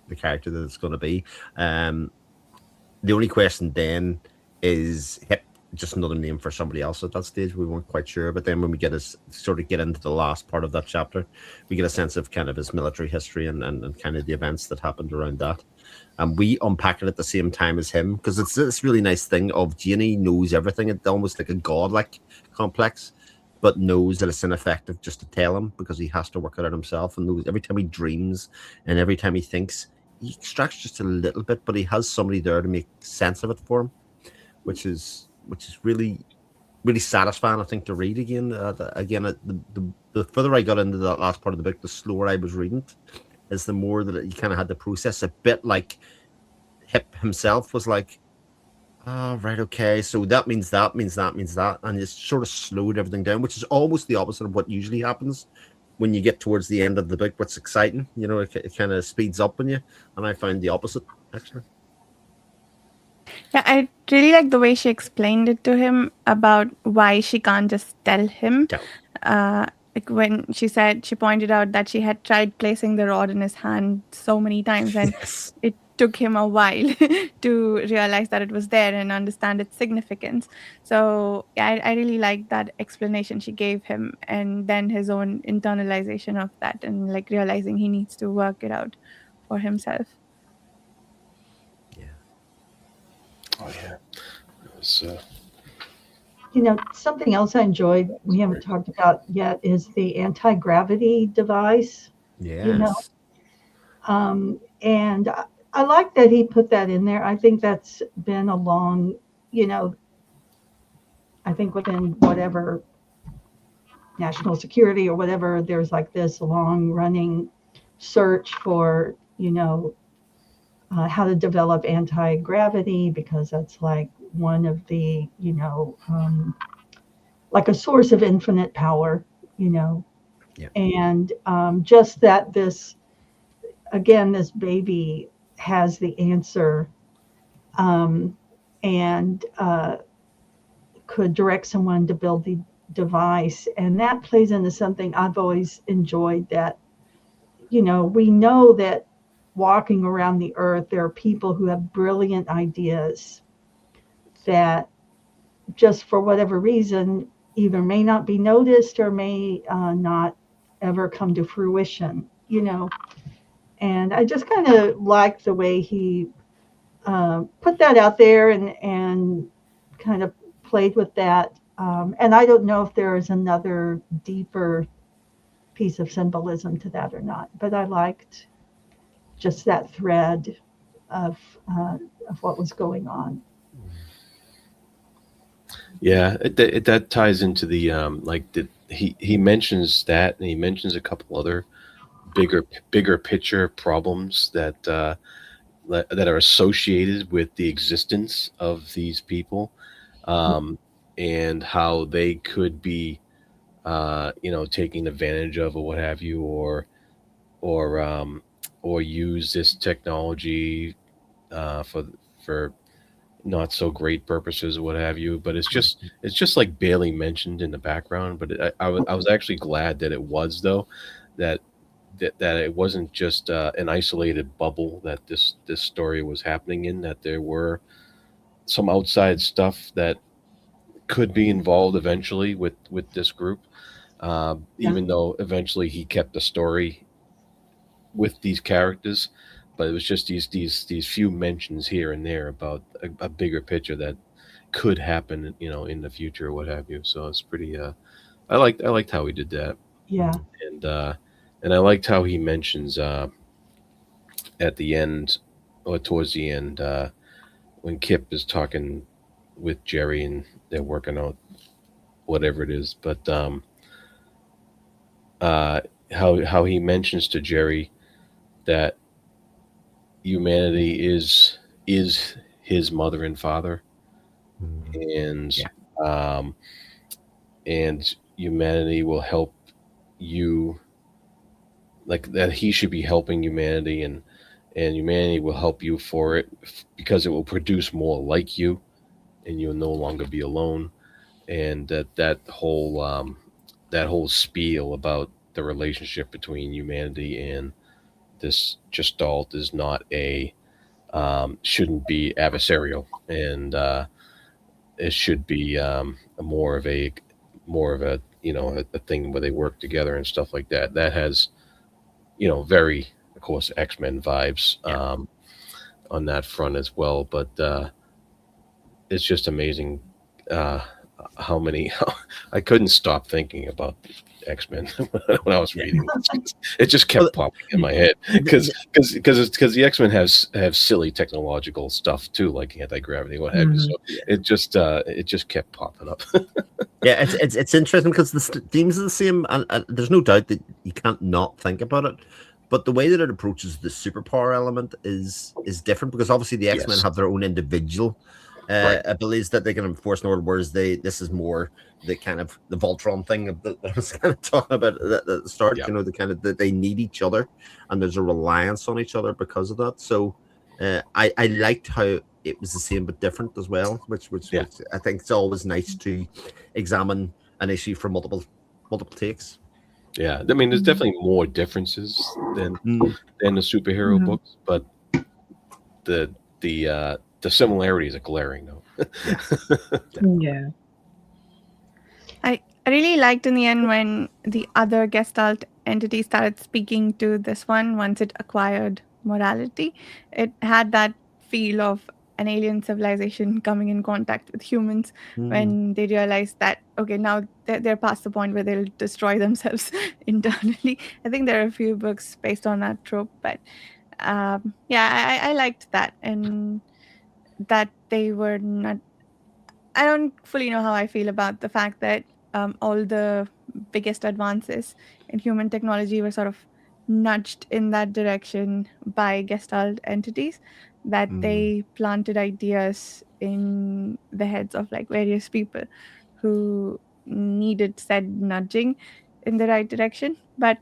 the character that it's going to be. The only question then is Hip just another name for somebody else at that stage. We weren't quite sure, but then when we get into the last part of that chapter, we get a sense of kind of his military history and kind of the events that happened around that. And we unpack it at the same time as him, because it's this really nice thing of Janie knows everything. It's almost like a godlike complex, but knows that it's ineffective just to tell him, because he has to work it out himself, and knows every time he dreams and every time he thinks, he extracts just a little bit, but he has somebody there to make sense of it for him, which is really, really satisfying, I think, to read again. The further I got into that last part of the book, the slower I was reading it, is the more that you kind of had to process, a bit like Hip himself was like, oh, right, okay, so that means that means that means that, and it sort of slowed everything down, which is almost the opposite of what usually happens when you get towards the end of the book. What's exciting, it kind of speeds up on you, and I found the opposite, actually. Yeah, I really like the way she explained it to him about why she can't just tell him. Like when she pointed out that she had tried placing the rod in his hand so many times, and Yes. it took him a while to realize that it was there and understand its significance. So yeah, I really like that explanation she gave him, and then his own internalization of that, and like realizing he needs to work it out for himself. Oh yeah, it was, Something else I enjoyed we haven't talked about yet is the anti-gravity device. Yes. And I like that he put that in there. I think that's been a long, I think within whatever national security or whatever, there's like this long running search for, how to develop anti-gravity, because that's like one of the, like a source of infinite power, Yeah. and just that this baby has the answer, and could direct someone to build the device. And that plays into something I've always enjoyed, that, we know that walking around the earth, there are people who have brilliant ideas that just for whatever reason either may not be noticed or may not ever come to fruition, And I just kind of like the way he put that out there and kind of played with that. And I don't know if there is another deeper piece of symbolism to that or not, but I liked just that thread of what was going on. Yeah, that ties into the he mentions that, and he mentions a couple other bigger picture problems that that are associated with the existence of these people, and how they could be taking advantage of, or what have you, or or use this technology for not so great purposes or what have you. But it's just like barely mentioned in the background. But I was actually glad that it was, though, that that it wasn't just an isolated bubble that this story was happening in, that there were some outside stuff that could be involved eventually with this group, Yeah. even though eventually he kept the story with these characters. But it was just these few mentions here and there about a bigger picture that could happen, in the future or what have you. So it's pretty. I liked how he did that, Yeah. and I liked how he mentions at the end, or towards the end, when Kip is talking with Jerry and they're working out whatever it is. But uh, how he mentions to Jerry that humanity is his mother and father, and Yeah. um, and humanity will help you, like that he should be helping humanity, and humanity will help you for it, because it will produce more like you, and you'll no longer be alone. And that whole spiel about the relationship between humanity and this gestalt is not a shouldn't be adversarial, and it should be more of a a thing where they work together and stuff like that. That has very, of course, X-Men vibes on that front as well. But it's just amazing how many. I couldn't stop thinking about X-Men when I was reading this. It just kept popping in my head because the X-Men have silly technological stuff too, like anti-gravity, what have you. So it just kept popping up. Yeah, it's interesting because the themes are the same, and there's no doubt that you can't not think about it. But the way that it approaches the superpower element is different, because obviously the X-Men have their own individual abilities that they can enforce in order, whereas this is more the kind of the Voltron thing that I was kind of talking about at the start. Yeah. The kind of that they need each other, and there's a reliance on each other because of that. So I liked how it was the same but different as well, which I think it's always nice to examine an issue from multiple takes. Yeah, I mean, there's definitely more differences than the superhero books, but the similarities are glaring, though. Yeah. I really liked in the end when the other Gestalt entity started speaking to this one once it acquired morality. It had that feel of an alien civilization coming in contact with humans when they realize that, okay, now they're past the point where they'll destroy themselves internally. I think there are a few books based on that trope, but I liked that, and that they were not. I don't fully know how I feel about the fact that all the biggest advances in human technology were sort of nudged in that direction by Gestalt entities, that they planted ideas in the heads of like various people who needed said nudging in the right direction. But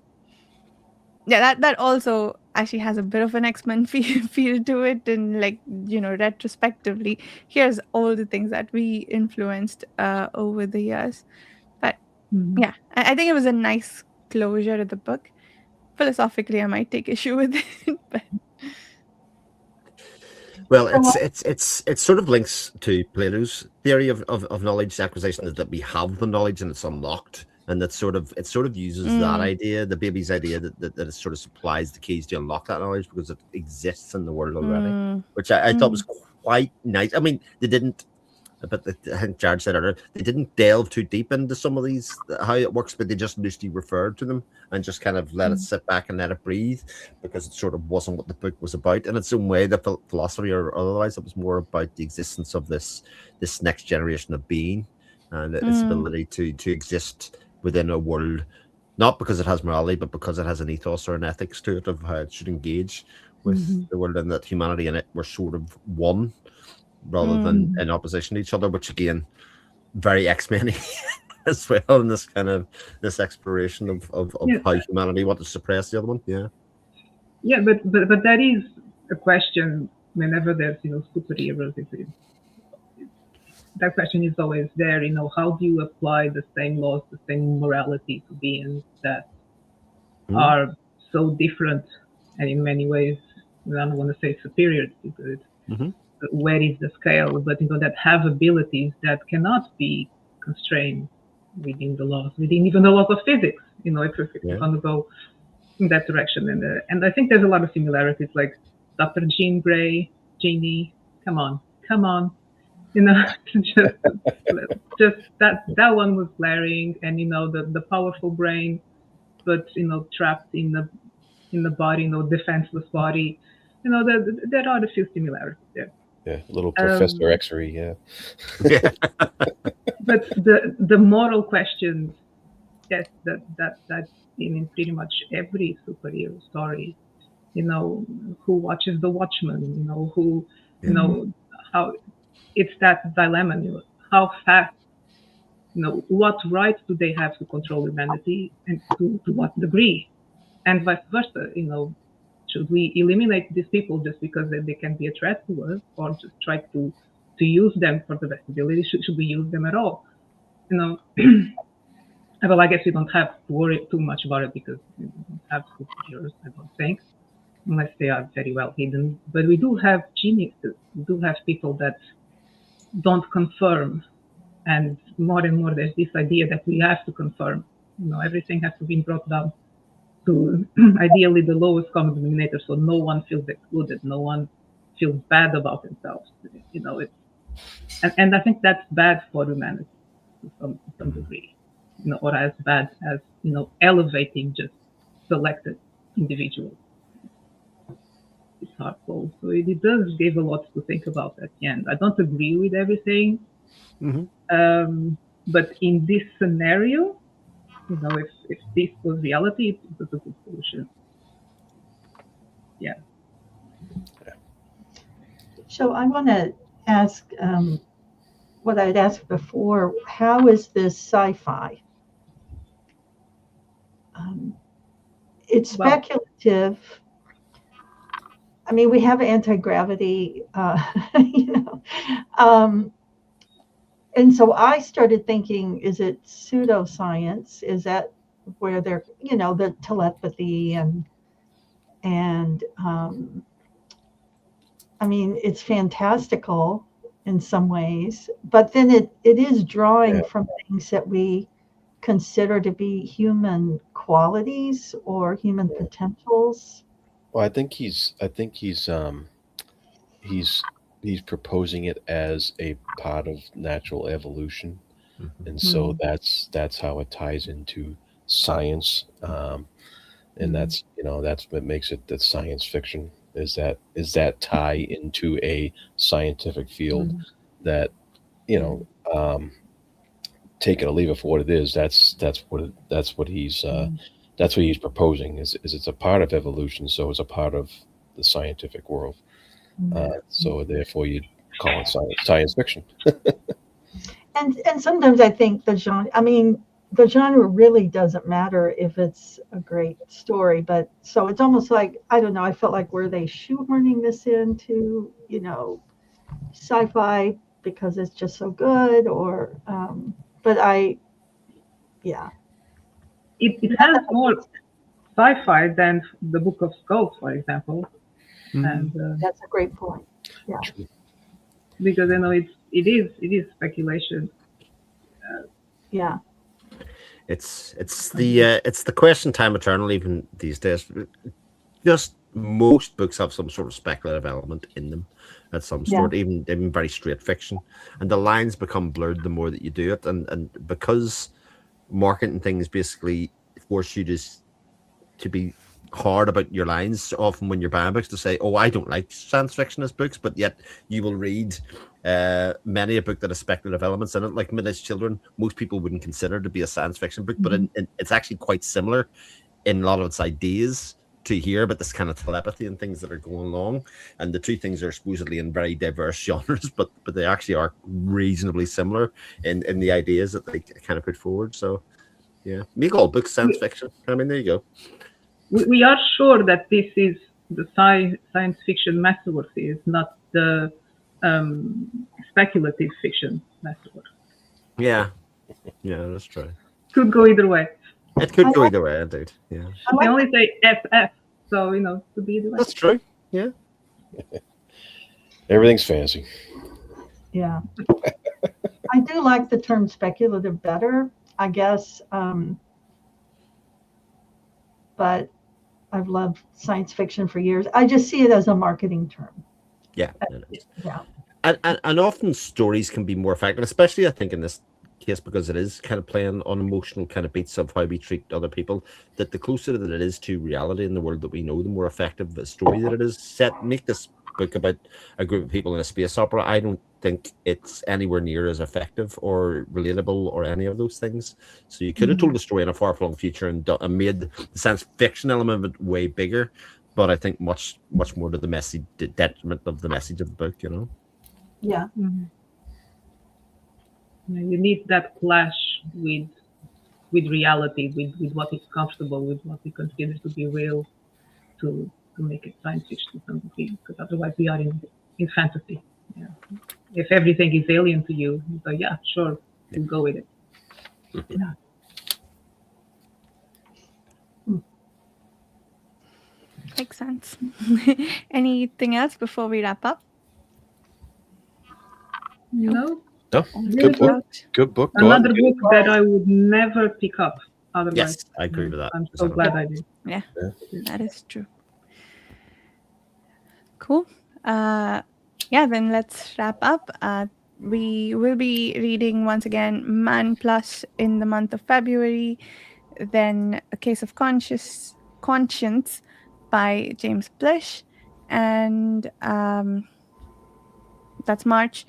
yeah, that also actually has a bit of an X-Men feel to it, and like, retrospectively, here's all the things that we influenced over the years. But yeah, I think it was a nice closure of the book. Philosophically, I might take issue with it, but well, it's sort of links to Plato's theory of knowledge acquisition, that we have the knowledge and it's unlocked. And it sort of uses that idea, the baby's idea, that it sort of supplies the keys to unlock that knowledge because it exists in the world already, which I thought was quite nice. I mean, they didn't, but I think Jared said earlier, they didn't delve too deep into some of these, how it works, but they just loosely referred to them and just kind of let it sit back and let it breathe, because it sort of wasn't what the book was about in its own way, the philosophy or otherwise. It was more about the existence of this next generation of being and its ability to exist within a world, not because it has morality, but because it has an ethos or an ethics to it of how it should engage with the world, and that humanity in it were sort of one rather than in opposition to each other, which again, very X-Men as well, in this kind of this exploration of how humanity wanted to suppress the other one. Yeah, but that is a question whenever there's superheroes. That question is always there. How do you apply the same laws, the same morality to beings that are so different and in many ways, I don't want to say superior to it. Where is the scale? But that have abilities that cannot be constrained within the laws, within even the laws of physics. If you're going to go in that direction, and I think there's a lot of similarities, like Dr. Jean Grey, Jeannie. Come on. Just that one was glaring, and the powerful brain, but trapped in the body, defenseless body. There are a few similarities there. Yeah, little Professor X-ray, yeah. But the moral questions, yes, that in pretty much every superhero story, who watches the Watchmen, who, how it's that dilemma, how fast, what right do they have to control humanity, and to what degree, and vice versa, should we eliminate these people just because they can be a threat to us, or just try to use them for the best ability? Should we use them at all? Well, I guess we don't have to worry too much about it because we don't have superheroes, I don't think, unless they are very well hidden. But we do have geniuses. We do have people that don't confirm, and more there's this idea that we have to confirm. Everything has to be brought down to ideally the lowest common denominator, so no one feels excluded, no one feels bad about themselves. And I think that's bad for humanity to some degree, or as bad as elevating just selected individuals. It's hurtful. So it does give a lot to think about at the end. I don't agree with everything, but in this scenario, if this was reality, it was a good solution. Yeah. So I want to ask what I'd asked before. How is this sci-fi? It's speculative. I mean, we have anti-gravity, and so I started thinking, is it pseudoscience? Is that where they're, the telepathy and I mean, it's fantastical in some ways, but then it is drawing from things that we consider to be human qualities or human potentials. Well, I think he's proposing it as a part of natural evolution, and so that's how it ties into science, and that's what makes it that science fiction is that tie into a scientific field that take it or leave it for what it is. That's what he's proposing is it's a part of evolution, so it's a part of the scientific world. So therefore, you call it science fiction. And sometimes I think the genre really doesn't matter if it's a great story, but so it's almost like, I don't know, I felt like, were they shoehorning this into sci-fi because it's just so good, or but it has more sci-fi than the Book of Skulls, for example. And that's a great point. Yeah, because it is speculation. Yeah. It's the question time eternal even these days. Just most books have some sort of speculative element in them at some sort, even very straight fiction, and the lines become blurred the more that you do it, and because marketing things basically force you to be hard about your lines often when you're buying books, to say, oh, I don't like science fictionist books, but yet you will read many a book that has speculative elements in it, like Midnight's Children. Most people wouldn't consider to be a science fiction book, but it's actually quite similar in a lot of its ideas to here about this kind of telepathy and things that are going along, and the two things are supposedly in very diverse genres, but they actually are reasonably similar in the ideas that they kind of put forward. So yeah, make all books science fiction. I mean, there you go. We are sure that this is the science fiction masterwork series, not the speculative fiction masterwork. Yeah, that's true. Could go either way. It could go either way, indeed. Yeah. I can only say FF, so could be either way. That's true. Yeah. Everything's fantasy. Yeah. I do like the term speculative better, I guess. But I've loved science fiction for years. I just see it as a marketing term. Yeah. Yeah. And often stories can be more effective, especially I think in this case, because it is kind of playing on emotional kind of beats of how we treat other people, that the closer that it is to reality in the world that we know, the more effective the story that it is. Make this book about a group of people in a space opera. I don't think it's anywhere near as effective or relatable or any of those things. So you could have told a story in a far-flung future and made the science fiction element of it way bigger, but I think much more to the message, detriment of the message of the book, Yeah. You need that clash with reality, with what is comfortable, with what we consider to be real, to make it science fiction to some degree, because otherwise we are in fantasy. Yeah. If everything is alien to you, so yeah, sure, we'll go with it. Yeah. Makes sense. Anything else before we wrap up? No. No, Really good book. Out. Good book. Go out Another and get book that I would never pick up otherwise. Yes, I agree with that. I'm so glad I did. Yeah, Yeah. that is true. Cool. Yeah, then let's wrap up. We will be reading once again Man Plus in the month of February, then A Case of Conscience by James Blish, and that's March.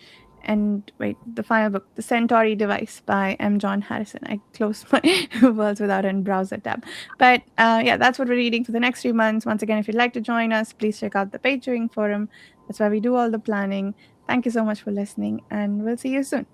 And wait, the final book, The Centauri Device by M. John Harrison. I closed my Worlds Without End browser tab. But yeah, that's what we're reading for the next 3 months. Once again, if you'd like to join us, please check out the Patreon forum. That's where we do all the planning. Thank you so much for listening, and we'll see you soon.